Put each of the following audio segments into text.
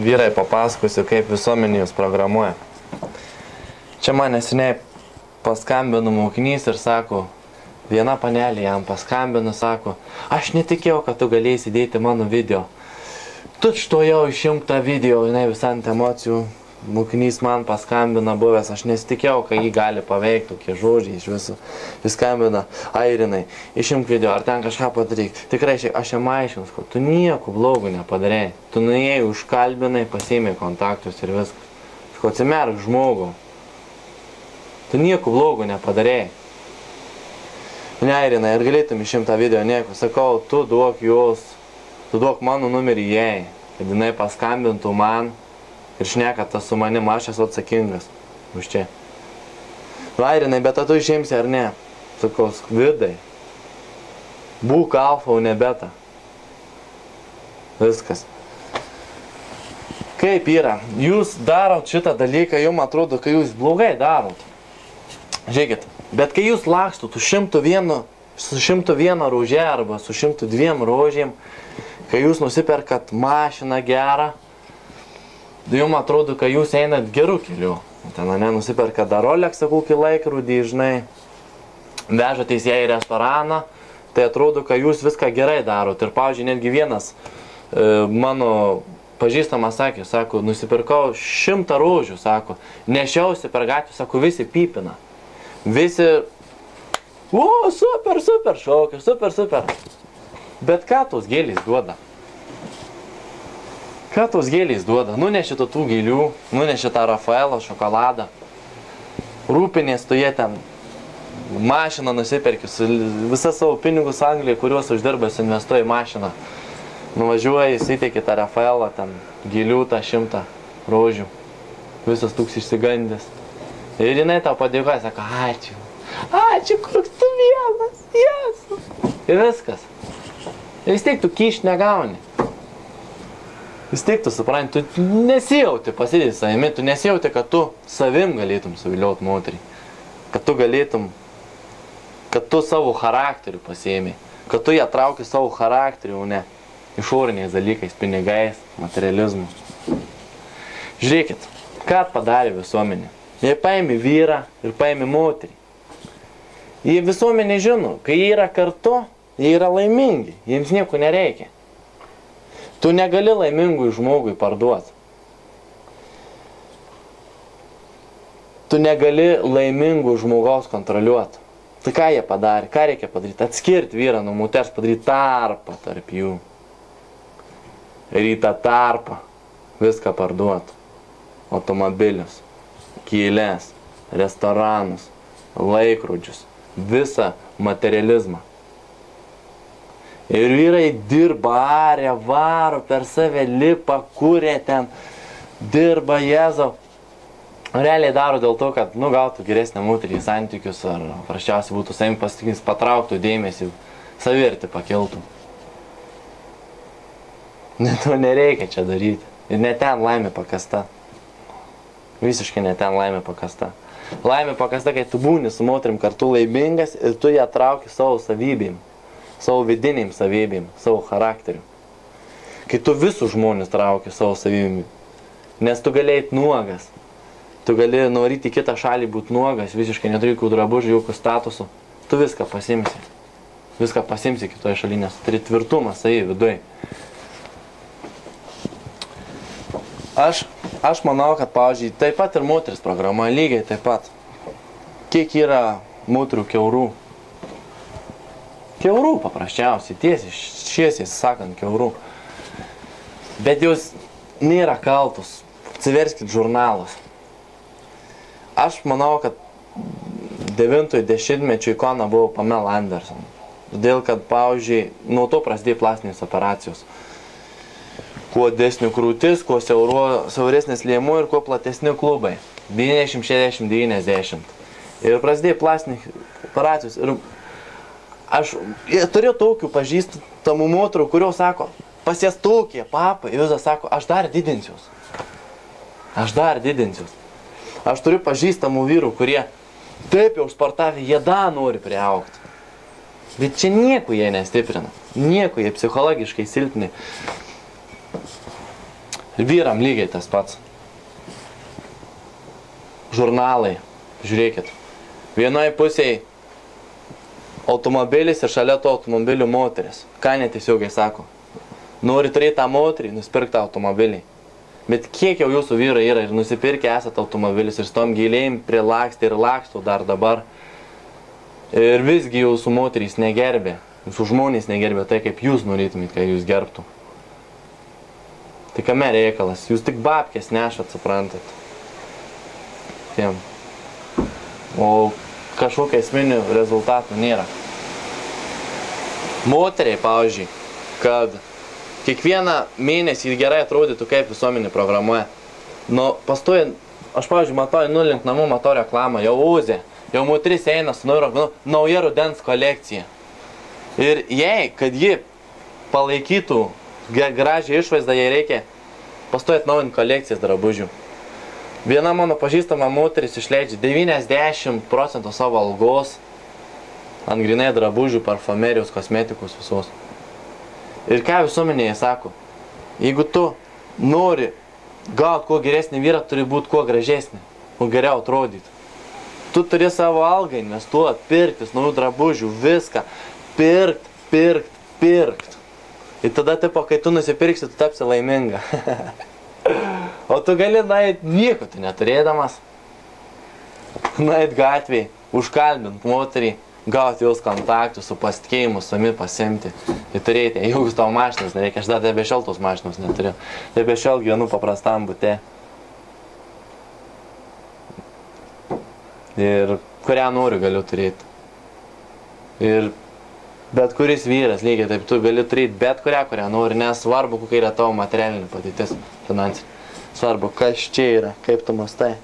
vyrai papasakosiu, kaip visuomenė jūs programuoja. Čia man neseniai paskambino mokinys ir sako, viena panelė jam paskambino, sako, aš netikėjau, kad tu galėjai įdėti mano video. Tu što jau išimk tą video, jinai visą ant emocijų. Mokinys man paskambina buvęs, aš nesitikėjau, kad jį gali paveikti, tokie žodžiai iš visų. Jis skambina, Airinai, išimk video, ar ten kažką padaryk. Tikrai, aš jam aiškins, kad tu nieko blogo nepadarėjai. Tu nuėjai, užkalbinai, pasiėmė kontaktus ir viskas. Sakau, atsimerk žmogų. Tu nieko blogo nepadarėjai. Ne, Airinai, ar galėtum išimti tą video? Nieko. Sakau, tu duok jos, tu duok mano numerį jai, kad jinai paskambintų man. Ir šneka tas su manim, aš esu atsakingas už čia. Airinai, bet tu išimsi ar ne? Sakau, Vidai, būk alfa, o ne beta. Viskas. Kaip yra? Jūs darot šitą dalyką, jums atrodo, kad jūs blogai darot. Žiūrėkit, bet kai jūs lakstot su 101 rože arba su 102 rožėm, kai jūs nusiperkat mašiną gerą, jums atrodo, kad jūs einat gerų kelių. Ten, nusiperka dar Rolexą kokį laikrodį, žinai, vežatės ją į restoraną, tai atrodo, kad jūs viską gerai darot. Ir, pavyzdžiui, netgi vienas mano pažįstamas sakė, sako, nusipirkau 100 rožių, sako, nešiausi per gatvę, sako, visi pypina. Visi, super šokiai, super. Bet ką tos gėlės duoda? Ką tos gėlės duoda? Nuneši tų gėlių, nuneši tą Rafaelo šokoladą, rūpinės tu jie ten, mašiną nusiperki, visą savo pinigus Anglijoje, kuriuos uždirbęs, investuoji į mašiną. Nuvažiuoji, įsiteiki tą Rafaelą, ten gėlių tą 100 rožių, visas toks išsigandęs. Ir jinai tau padėkoja, sako, ačiū, koks tu vienas, Jėzus. Ir viskas. Ir vis tiek tu kyšt negauni. Vis tiek tu supranti, tu nesijauti pasidėti savimi, tu nesijauti, kad tu savim galėtum suvilioti moterį. Kad tu galėtum, kad tu savo charakterių pasiėmė, kad tu ją trauki savo charakterių, o ne išoriniais dalykais, pinigais, materializmu. Žiūrėkit, ką padarė visuomenė. Jie paėmė vyrą ir paėmė moterį. Jie visuomenė žino, kai jie yra kartu, jie yra laimingi, jiems nieko nereikia. Tu negali laimingui žmogui parduoti. Tu negali laimingų žmogaus kontroliuoti. Tai ką jie padarė? Ką reikia padaryti? Atskirti vyrą nuo moters, padaryti tarpą tarp jų. Ir į tą tarpą viską parduoti. Automobilius, kyles, restoranus, laikrodžius, visą materializmą. Ir vyrai dirba, aria, varo, per save lipa, kuria ten, dirba, Jėzau. Realiai daro dėl to, kad, gautų geresnę moterį į santykius, ar praščiausiai būtų savim pasitikins, patrauktų dėmesį, savirtį pakiltų. To nereikia čia daryti. Ir ne ten laimė pakasta. Visiškai ne ten laimė pakasta. Laimė pakasta, kai tu būni su moterim kartu laimingas ir tu ją trauki savo savybėm. Savo vidinėm savybėm, savo charakteriu. Kai tu visus žmonės trauki savo savybėm. Nes tu gali eit nuogas. Tu gali norėti į kitą šalį būti nuogas, visiškai neturi jokių drabužių, jokių statusų. Tu viską pasimsi. Viską pasimsi kitoje šalyje, nes turi tvirtumą savį viduj. Aš manau, kad, pavyzdžiui, taip pat ir moteris programa, lygiai taip pat. Kiek yra moterų kiaurų? Kiaurų paprasčiausiai, tiesiai, šiesiai sakant, kiaurų. Bet jūs nėra kaltus. Atsiverskit žurnalus. Aš manau, kad 9-ojo dešimtmečio ikona buvo Pamela Anderson. Todėl, kad, pavyzdžiui, nuo to prasidėjo plastinės operacijos. Kuo desnių krūtis, kuo siauresnis liemuo ir kuo platesni klubai. 90, 60, 90. Ir prasidėjo plastinės operacijos. Ir aš turiu tokių pažįstamų moterų, kurios sako, pas jas tokie papai, ir visas sako, aš dar didinsiuos. Aš dar didinsiuos. Aš turiu pažįstamų vyrų, kurie taip jau sportavę, jie dar nori priaugti. Bet čia nieko jie nestiprina. Nieko jie psichologiškai silpni. Ir vyram lygiai tas pats. Žurnalai, žiūrėkit. Vienoje pusėje automobilis ir šalia to automobilių moteris. Ką netiesiogiai sako? Nori turėti tą moterį, nusipirk tą automobilį. Bet kiek jau jūsų vyrai yra ir nusipirkę esat automobilis ir stom gilėjim prilaksti ir lakstų dar dabar. Ir visgi jūsų moterys negerbė, jūsų žmonės negerbė tai, kaip jūs norėtumėt, kai jūs gerbtų. Tai kame reikalas? Jūs tik babkės nešat, suprantat. Tiem. O kažkokio esminių rezultatų nėra. Moteriai, pavyzdžiui, kad kiekvieną mėnesį gerai atrodytų, kaip visuomenė programuoja. Nu, pastoja, aš, pavyzdžiui, matau, nulink namų, matau reklamą, jau uzė, jau moteris eina su nauja rudens kolekcija. Ir jei, kad ji palaikytų gražią išvaizdą, jai reikia pastoja atnaujinti kolekcijas drabužių. Viena mano pažįstama moteris išleidžia 90% savo algos ant grinai drabužių, parfumerijos, kosmetikos visos. Ir ką visuomenėje sako, jeigu tu nori gauti kuo geresnį vyrą, turi būti kuo gražesnį, kuo geriau atrodyti. Tu turi savo algą investuoti, pirktis, naujų drabužių, viską, pirkt. Ir tada, tipo, kai tu nusipirksi, tu tapsi laiminga. O tu gali nueit nieko tu neturėdamas. Nueit gatvėj, užkalbint moterį, gauti jos kontaktų, su pasitikėjimu, savimi pasimti. Ir turėti, jeigu tavo mašinos nereikia, aš dar debešėl tos mašinos neturiu. Debešėl gyvenu paprastam bute. Ir kurią noriu galiu turėti. Ir bet kuris vyras, lygiai taip, tu gali turėti bet kurią nori, nesvarbu, kokia yra tavo materialinė padėtis finansinė. Svarbu, kas čia yra, kaip tu mastai.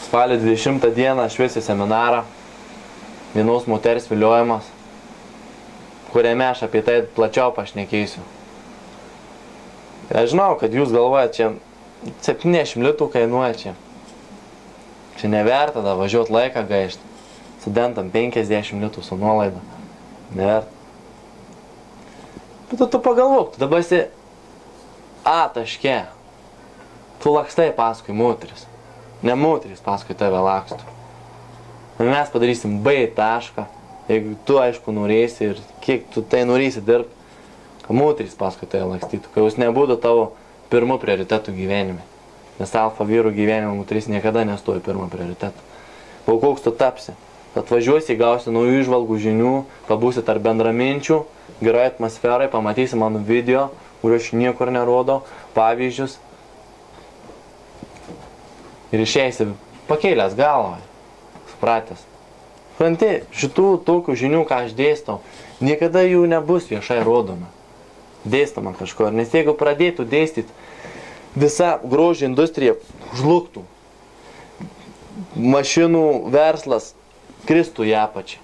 Spalio 20 dieną aš visi seminarą, vienos moters viliojimas, kuriame aš apie tai plačiau pašnekėsiu. Aš žinau, kad jūs galvojate, čia 70 litų kainuoja čia. Čia neverta da važiuoti laiką gaišti. Studentam 50 litų su nuolaida. Neverta. Bet tu pagalvok, tu dabar esi A taške. Tu lakstai paskui moteris. Ne moteris paskui tave lakstų. Mes padarysim B tašką. Jeigu tu, aišku, norėsi ir kiek tu tai norėsi dirbti, kad moteris paskui tave lakstytų. Kad jūs nebūtų tavo pirmų prioritetų gyvenime. Nes alfa vyrų gyvenimo moteris niekada nestoja pirmą prioritetą. O koks tu tapsi? Atvažiuosi, gausi naujų įžvalgų žinių, pabūsi tarp bendraminčių, gerai atmosferai, pamatysi mano video, kurio aš niekur nerodau, pavyzdžius. Ir išeisi pakėlęs galvą, supratęs. Supranti, šitų tokių žinių, ką aš dėstau, niekada jų nebus viešai rodoma. Dėstama kažko. Nes jeigu pradėtų dėstyti, visa grožio industrija žlugtų. Mašinų verslas kristų į apačią.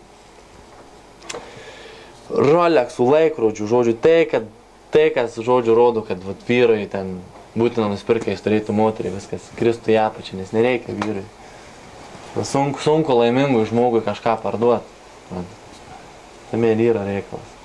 Rolexų, laikrodžių, žodžiu, tai, kas, žodžiu, rodo, kad vyrai ten būtina nusipirkę, jis turėtų moterį, viskas kristų į apačią, nes nereikia vyrai. Sunku laimingui žmogui kažką parduoti. Tame ir yra reikalas.